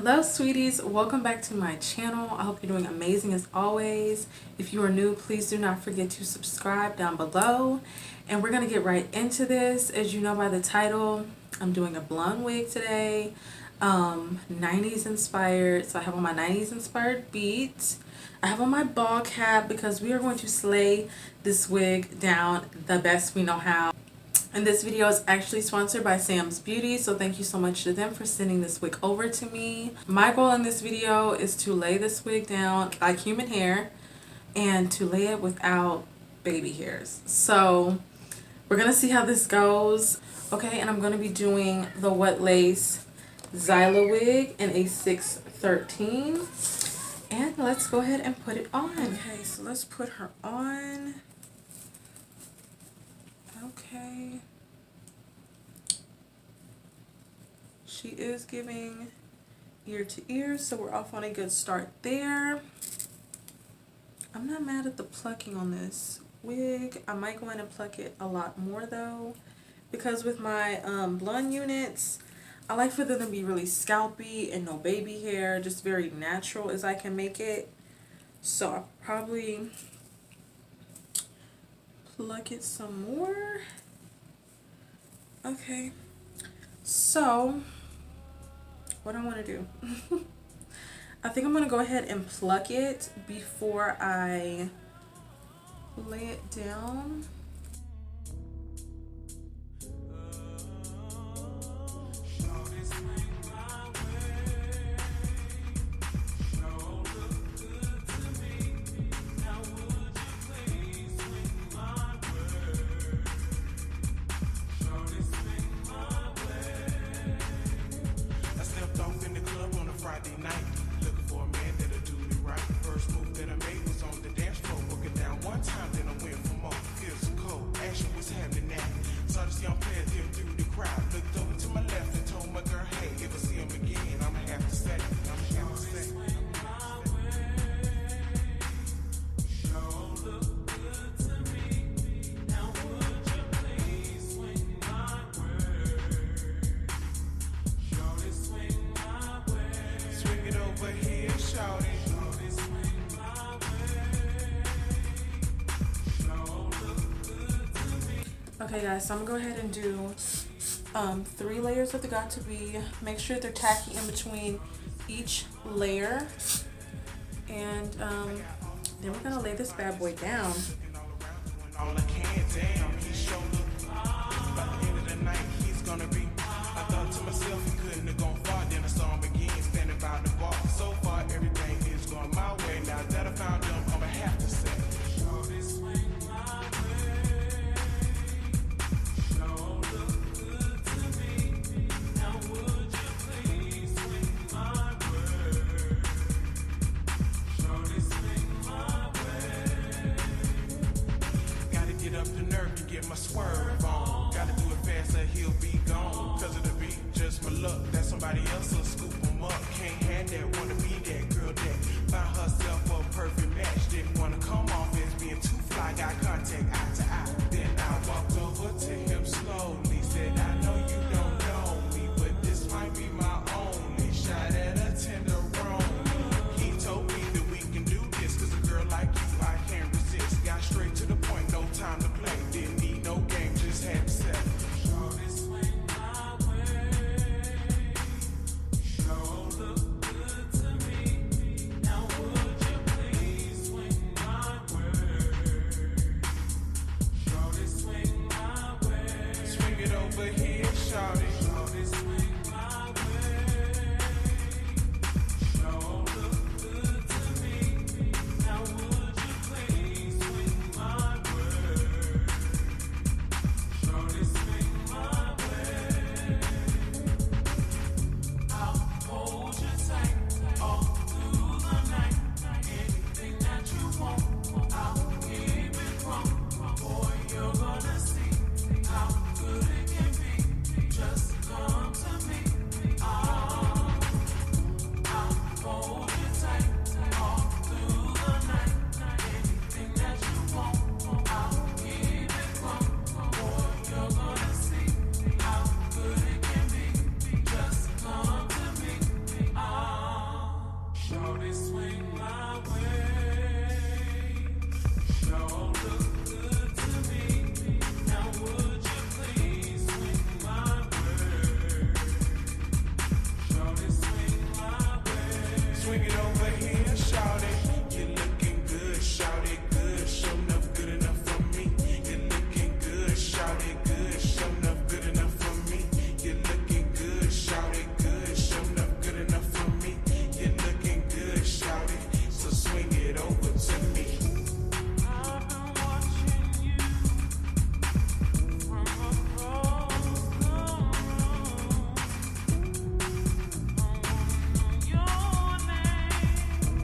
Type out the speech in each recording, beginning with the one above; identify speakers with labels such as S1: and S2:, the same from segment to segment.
S1: Hello sweeties, welcome back to my channel. I hope you're doing amazing as always. If you are new, please do not forget to subscribe down below. And we're going to get right into this. As you know by the title, I'm doing a blonde wig today, 90s inspired. So I have on my 90s inspired beats. I have on my ball cap because we are going to slay this wig down the best we know how. And this video is actually sponsored by Samsbeauty, so thank you so much to them for sending this wig over to me. My goal in this video is to lay this wig down like human hair and to lay it without baby hairs. So we're gonna see how this goes. Okay, and I'm gonna be doing the wet lace Zaila wig in a 613. And let's go ahead and put it on. Okay, so let's put her on. Okay. She is giving ear to ear, so we're off on a good start there. I'm not mad at the plucking on this wig. I might go in and pluck it a lot more though, because with my blonde units, I like for them to be really scalpy and no baby hair, just very natural as I can make it. So I'll probably pluck it some more. Okay, so what I want to do, I think I'm going to go ahead and pluck it before I lay it down.
S2: Friday night, looking for a man that'll do me right. First move that I made was on the dance floor. Working down one time, then I went for more. Feels so cold, action was happening now. Saw this young player dim through the crowd. Looked over to my left and told my girl, hey, if I see him again, I'ma have to say,
S1: Okay guys, so I'm gonna go ahead and do 3 layers of the got to be. Make sure they're tacky in between each layer, and then we're gonna lay this bad boy down.
S2: all I can, damn, he showed up. By the end of the night, he's gonna be. I thought to myself, he couldn't have gone far. Then I saw him again, standing by the bar. So far, everything is going my way. Now that I found him, I'ma have to say, my swerve on. Gotta do it fast or he'll be gone. Cause of the beat, just my luck. That somebody else will scoop him up. Can't have that, wanna be that girl that found herself a perfect match. Didn't wanna come off as being too fly. Got contact eye to eye. Then I walked over to him slowly. Said, I know you don't know me, but this might be my only shot at a tenderoni. He told me that we can do this, cause a girl like you, I can't resist. Got straight to the point, no time to play. Didn't need no game, just had to say, shorty swing my way. Shorty swing my way. Sure look good to me. Now would you please swing my way? Shorty swing my way. Swing it over here, shorty. You're looking good, shorty, good. Show enough good enough for me. You're looking good, shorty, good. Show enough good enough for me. You're looking good, shorty, good. Show enough good enough for me. You're looking good, shorty. So swing it over to me. I've been watching you from across the room. I wanna know your name.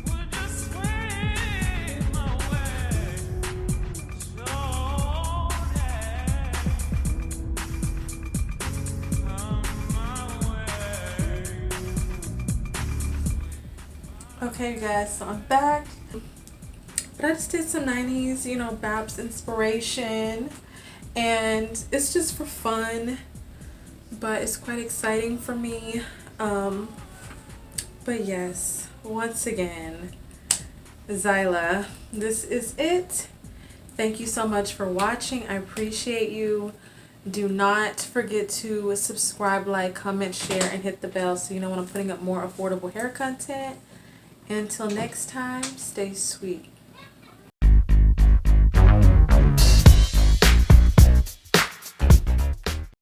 S2: Would you swing my way?
S1: Okay, you guys, so I'm back. But I just did some 90s, you know, Babs inspiration. And it's just for fun. But it's quite exciting for me. But yes, once again, Zaila, this is it. Thank you so much for watching. I appreciate you. Do not forget to subscribe, like, comment, share, and hit the bell so you know when I'm putting up more affordable hair content. Until next time, stay sweet.